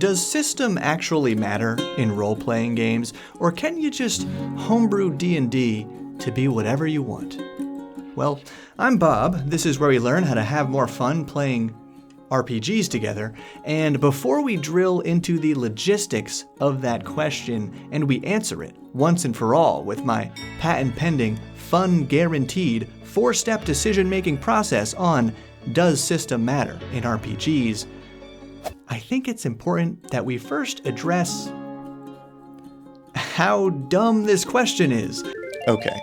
Does system actually matter in role-playing games, or can you just homebrew D&D to be whatever you want? Well, I'm Bob. This is where we learn how to have more fun playing RPGs together, and before we drill into the logistics of that question and we answer it once and for all with my patent-pending, fun-guaranteed, 4-step decision-making process on does system matter in RPGs, I think it's important that we first address how dumb this question is. Okay,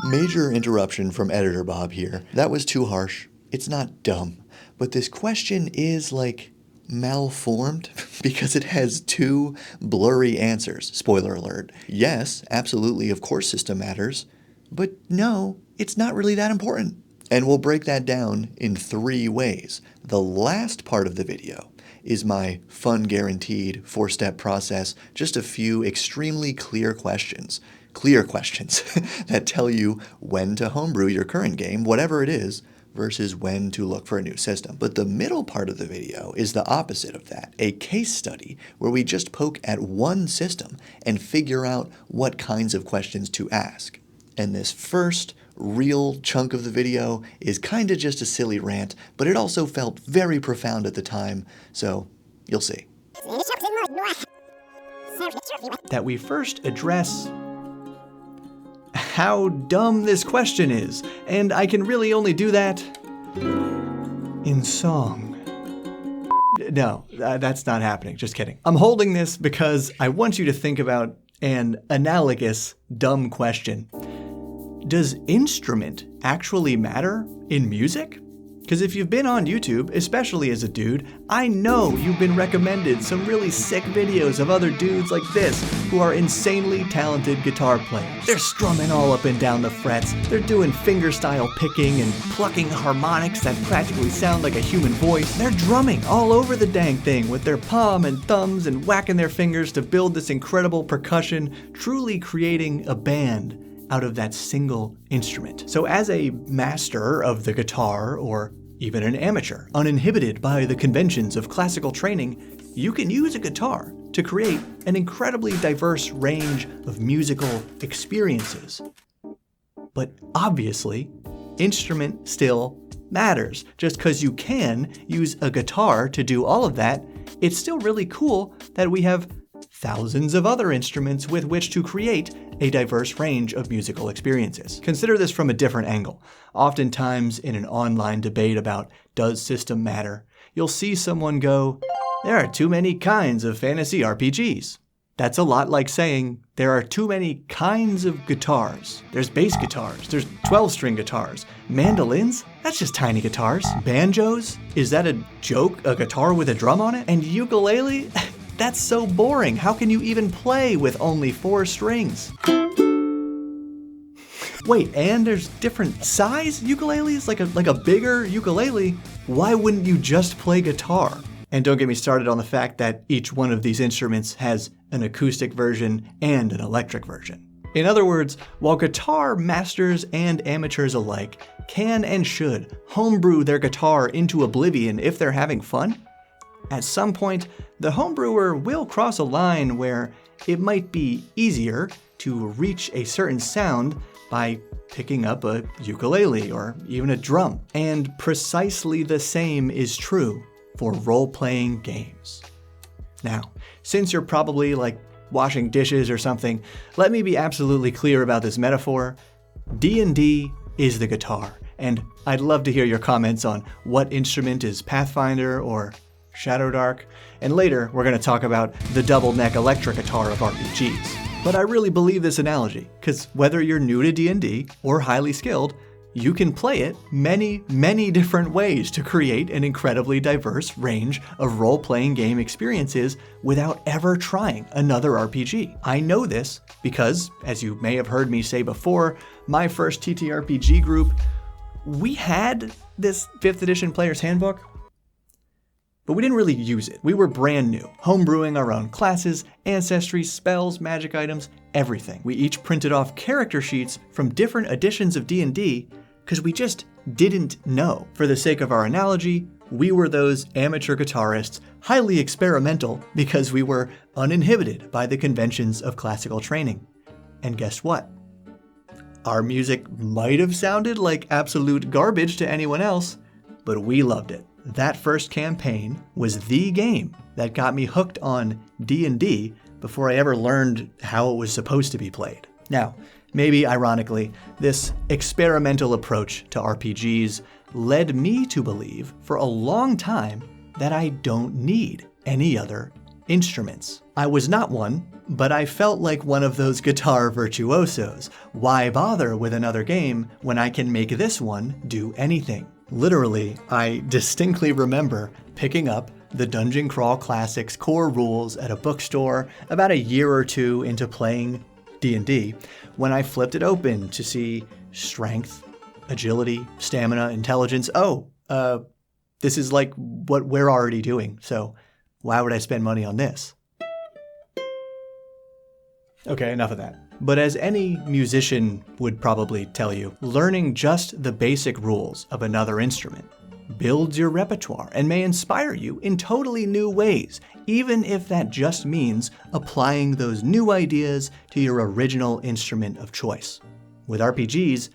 major interruption from Editor Bob here. That was too harsh. It's not dumb, but this question is like malformed because it has two blurry answers. Spoiler alert. Yes, absolutely, of course system matters, but no, it's not really that important. And we'll break that down in 3 ways. The last part of the video is my fun guaranteed 4-step process, just a few extremely clear questions that tell you when to homebrew your current game, whatever it is, versus when to look for a new system. But the middle part of the video is the opposite of that, a case study where we just poke at one system and figure out what kinds of questions to ask. And this first real chunk of the video is kinda just a silly rant, but it also felt very profound at the time, so you'll see. That we first address how dumb this question is, and I can really only do that in song. No, that's not happening, just kidding. I'm holding this because I want you to think about an analogous dumb question. Does instrument actually matter in music? Because if you've been on YouTube, especially as a dude, I know you've been recommended some really sick videos of other dudes like this who are insanely talented guitar players. They're strumming all up and down the frets, they're doing fingerstyle picking and plucking harmonics that practically sound like a human voice. They're drumming all over the dang thing with their palm and thumbs and whacking their fingers to build this incredible percussion, truly creating a band out of that single instrument. So as a master of the guitar, or even an amateur, uninhibited by the conventions of classical training, you can use a guitar to create an incredibly diverse range of musical experiences. But obviously, instrument still matters. Just because you can use a guitar to do all of that, it's still really cool that we have thousands of other instruments with which to create a diverse range of musical experiences. Consider this from a different angle. Oftentimes in an online debate about does system matter, you'll see someone go, there are too many kinds of fantasy RPGs. That's a lot like saying there are too many kinds of guitars. There's bass guitars, there's 12-string guitars. Mandolins? That's just tiny guitars. Banjos? Is that a joke, a guitar with a drum on it? And ukulele? That's so boring. How can you even play with only 4 strings? Wait, and there's different size ukuleles? Like a bigger ukulele? Why wouldn't you just play guitar? And don't get me started on the fact that each one of these instruments has an acoustic version and an electric version. In other words, while guitar masters and amateurs alike can and should homebrew their guitar into oblivion if they're having fun, at some point, the homebrewer will cross a line where it might be easier to reach a certain sound by picking up a ukulele or even a drum. And precisely the same is true for role-playing games. Now, since you're probably like washing dishes or something, let me be absolutely clear about this metaphor. D&D is the guitar, and I'd love to hear your comments on what instrument is Pathfinder or Shadow Dark, and later we're going to talk about the double neck electric guitar of RPGs. But I really believe this analogy, because whether you're new to D&D or highly skilled, you can play it many, many different ways to create an incredibly diverse range of role-playing game experiences without ever trying another RPG. I know this because, as you may have heard me say before, my first TTRPG group, we had this 5th edition player's handbook, but we didn't really use it. We were brand new, homebrewing our own classes, ancestry, spells, magic items, everything. We each printed off character sheets from different editions of D&D because we just didn't know. For the sake of our analogy, we were those amateur guitarists, highly experimental because we were uninhibited by the conventions of classical training. And guess what? Our music might have sounded like absolute garbage to anyone else, but we loved it. That first campaign was the game that got me hooked on D&D before I ever learned how it was supposed to be played. Now, maybe ironically, this experimental approach to RPGs led me to believe for a long time that I don't need any other instruments. I was not one, but I felt like one of those guitar virtuosos. Why bother with another game when I can make this one do anything? Literally, I distinctly remember picking up the Dungeon Crawl Classics core rules at a bookstore about a year or two into playing D&D when I flipped it open to see strength, agility, stamina, intelligence. This is like what we're already doing, so why would I spend money on this? Okay, enough of that. But as any musician would probably tell you, learning just the basic rules of another instrument builds your repertoire and may inspire you in totally new ways, even if that just means applying those new ideas to your original instrument of choice. With RPGs,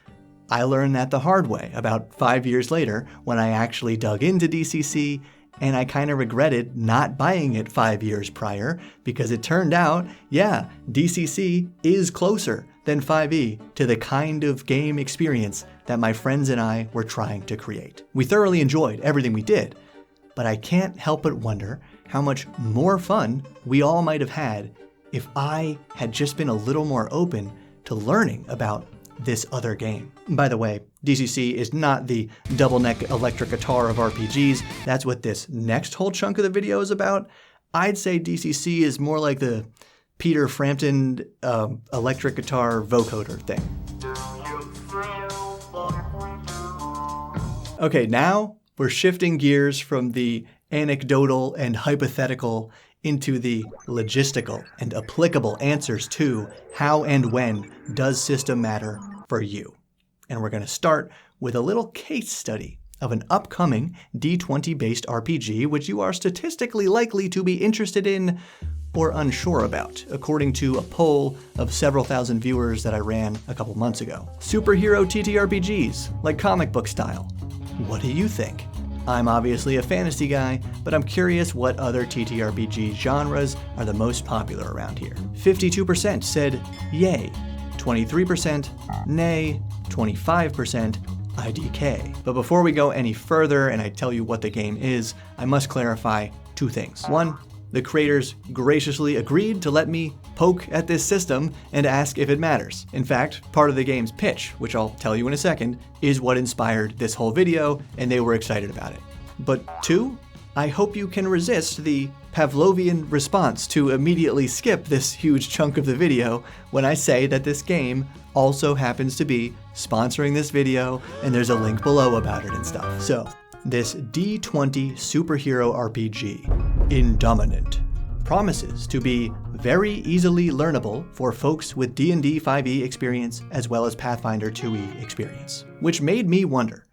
I learned that the hard way about 5 years later when I actually dug into DCC, and I kind of regretted not buying it 5 years prior because it turned out, yeah, DCC is closer than 5e to the kind of game experience that my friends and I were trying to create. We thoroughly enjoyed everything we did, but I can't help but wonder how much more fun we all might have had if I had just been a little more open to learning about this other game. By the way, DCC is not the double neck electric guitar of RPGs. That's what this next whole chunk of the video is about. I'd say DCC is more like the Peter Frampton electric guitar vocoder thing. Okay, now we're shifting gears from the anecdotal and hypothetical into the logistical and applicable answers to how and when does system matter for you. And we're going to start with a little case study of an upcoming D20-based RPG which you are statistically likely to be interested in or unsure about, according to a poll of several thousand viewers that I ran a couple months ago. Superhero TTRPGs, like comic book style. What do you think? I'm obviously a fantasy guy, but I'm curious what other TTRPG genres are the most popular around here. 52% said yay, 23% nay, 25% IDK. But before we go any further and I tell you what the game is, I must clarify two things. One, the creators graciously agreed to let me poke at this system and ask if it matters. In fact, part of the game's pitch, which I'll tell you in a second, is what inspired this whole video, and they were excited about it. But two, I hope you can resist the Pavlovian response to immediately skip this huge chunk of the video when I say that this game also happens to be sponsoring this video, and there's a link below about it and stuff. So, this D20 superhero RPG, Indominant, promises to be very easily learnable for folks with D&D 5e experience as well as Pathfinder 2e experience. Which made me wonder,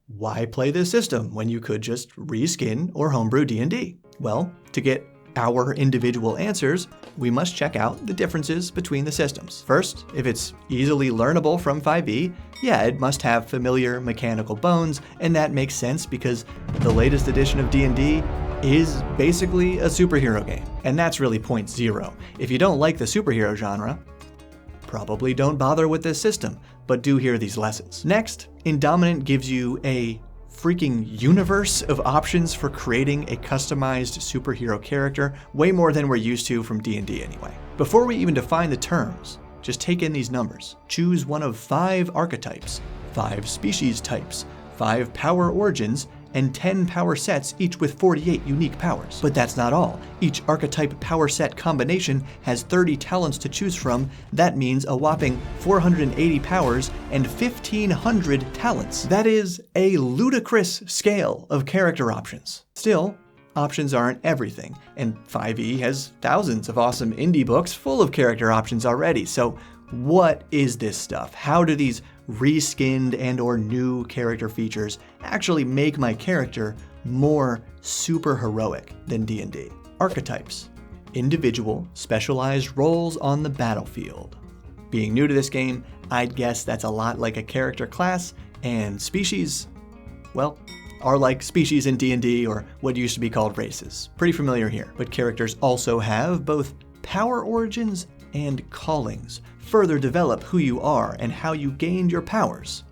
why play this system when you could just reskin or homebrew D&D? Well, to get our individual answers, we must check out the differences between the systems. First, if it's easily learnable from 5e, yeah, it must have familiar mechanical bones, and that makes sense because the latest edition of D&D is basically a superhero game. And that's really point zero. If you don't like the superhero genre, probably don't bother with this system, but do hear these lessons. Next, Indominant gives you a freaking universe of options for creating a customized superhero character, way more than we're used to from D&D anyway. Before we even define the terms, just take in these numbers. Choose one of 5 archetypes, 5 species types, 5 power origins, and 10 power sets, each with 48 unique powers. But that's not all. Each archetype power set combination has 30 talents to choose from. That means a whopping 480 powers and 1,500 talents. That is a ludicrous scale of character options. Still, options aren't everything, and 5e has thousands of awesome indie books full of character options already. So what is this stuff? How do these reskinned and or new character features actually make my character more super heroic than D&D. Archetypes. Individual, specialized roles on the battlefield. Being new to this game, I'd guess that's a lot like a character class, and species, well, are like species in D&D or what used to be called races. Pretty familiar here. But characters also have both power origins and callings, further develop who you are and how you gained your powers.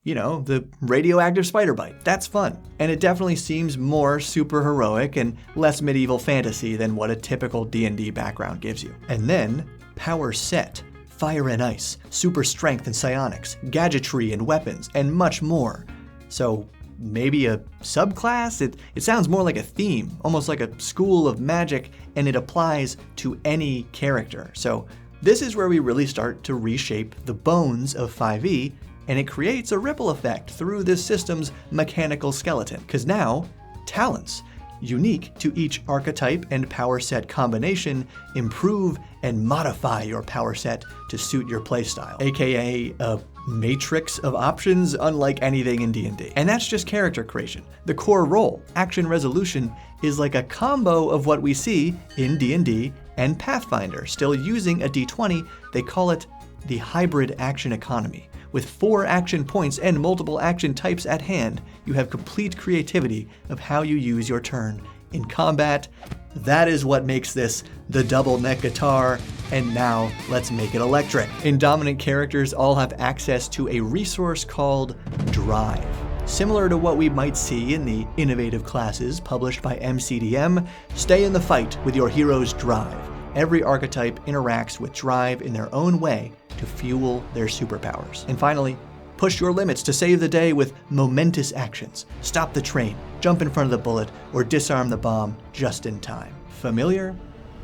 You know, the radioactive spider bite, that's fun. And it definitely seems more super heroic and less medieval fantasy than what a typical D&D background gives you. And then, power set, fire and ice, super strength and psionics, gadgetry and weapons, and much more. So maybe a subclass? It sounds more like a theme, almost like a school of magic, and it applies to any character. So this is where we really start to reshape the bones of 5e, and it creates a ripple effect through this system's mechanical skeleton. Because now, talents, unique to each archetype and power set combination, improve and modify your power set to suit your playstyle, aka a matrix of options unlike anything in D&D. And that's just character creation. The core role, action resolution, is like a combo of what we see in D&D and Pathfinder. Still using a D20, they call it the hybrid action economy. With 4 action points and multiple action types at hand, you have complete creativity of how you use your turn. In combat, that is what makes this the double neck guitar, and now let's make it electric. Indominant characters all have access to a resource called Drive. Similar to what we might see in the innovative classes published by MCDM, stay in the fight with your hero's drive. Every archetype interacts with Drive in their own way to fuel their superpowers. And finally, push your limits to save the day with momentous actions. Stop the train, jump in front of the bullet, or disarm the bomb just in time. Familiar,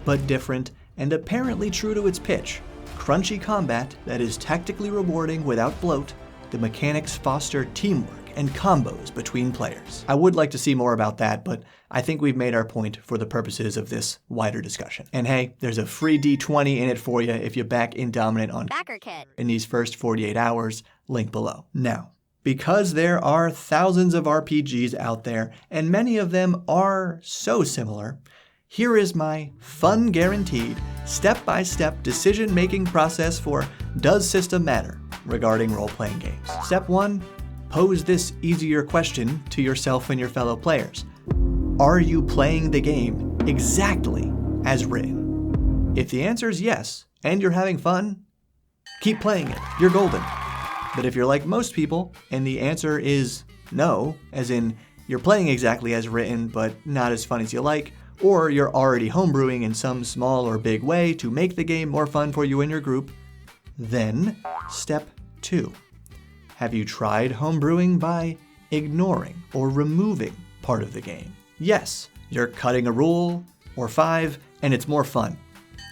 but different, and apparently true to its pitch. Crunchy combat that is tactically rewarding without bloat. The mechanics foster teamwork and combos between players. I would like to see more about that, but I think we've made our point for the purposes of this wider discussion. And hey, there's a free D20 in it for you if you back Indominant on Backer Kit in these first 48 hours, link below. Now, because there are thousands of RPGs out there, and many of them are so similar, here is my fun guaranteed step-by-step decision-making process for Does System Matter regarding role-playing games. Step 1, pose this easier question to yourself and your fellow players. Are you playing the game exactly as written? If the answer is yes, and you're having fun, keep playing it, you're golden. But if you're like most people, and the answer is no, as in you're playing exactly as written, but not as fun as you like, or you're already homebrewing in some small or big way to make the game more fun for you and your group, then step 2. Have you tried homebrewing by ignoring or removing part of the game? Yes, you're cutting a rule or 5, and it's more fun.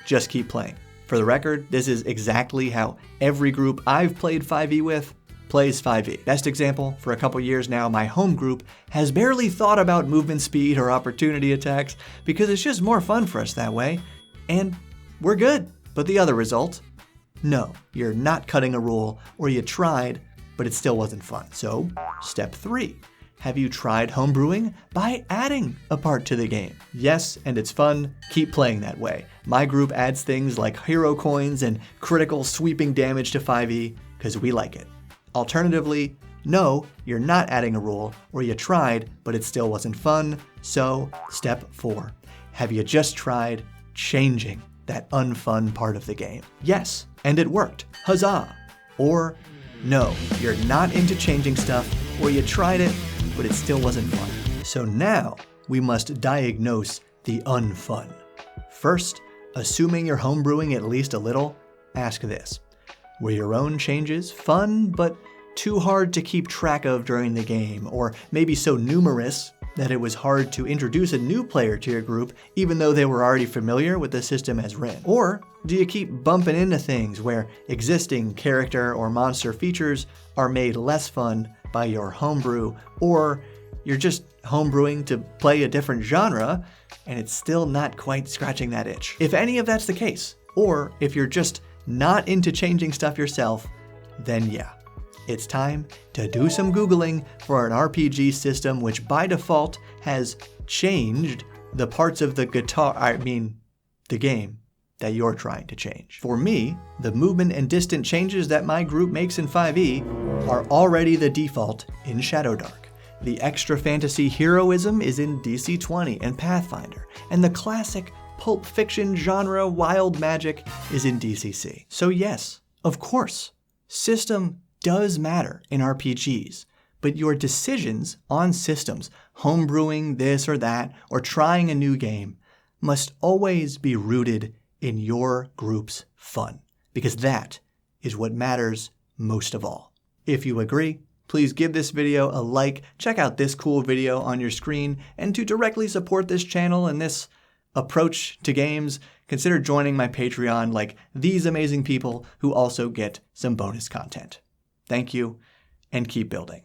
Just keep playing. For the record, this is exactly how every group I've played 5e with plays 5e. Best example, for a couple years now, my home group has barely thought about movement speed or opportunity attacks because it's just more fun for us that way, and we're good. But the other result? No, you're not cutting a rule, or you tried, but it still wasn't fun. So, step 3. Have you tried homebrewing by adding a part to the game? Yes, and it's fun. Keep playing that way. My group adds things like hero coins and critical sweeping damage to 5e because we like it. Alternatively, no, you're not adding a rule, or you tried, but it still wasn't fun. So, step 4. Have you just tried changing that unfun part of the game? Yes, and it worked. Huzzah! Or no, you're not into changing stuff, or you tried it, but it still wasn't fun. So now, we must diagnose the unfun. First, assuming you're homebrewing at least a little, ask this. Were your own changes fun, but too hard to keep track of during the game, or maybe so numerous that it was hard to introduce a new player to your group even though they were already familiar with the system as written? Or do you keep bumping into things where existing character or monster features are made less fun by your homebrew, or you're just homebrewing to play a different genre and it's still not quite scratching that itch? If any of that's the case, or if you're just not into changing stuff yourself, then yeah, it's time to do some Googling for an RPG system which by default has changed the parts of the game that you're trying to change. For me, the movement and distant changes that my group makes in 5e are already the default in Shadowdark. The extra fantasy heroism is in DC-20 and Pathfinder, and the classic pulp fiction genre wild magic is in DCC. So yes, of course, system does matter in RPGs, but your decisions on systems, homebrewing this or that, or trying a new game, must always be rooted in your group's fun, because that is what matters most of all. If you agree, please give this video a like, check out this cool video on your screen, and to directly support this channel and this approach to games, consider joining my Patreon like these amazing people who also get some bonus content. Thank you, and keep building.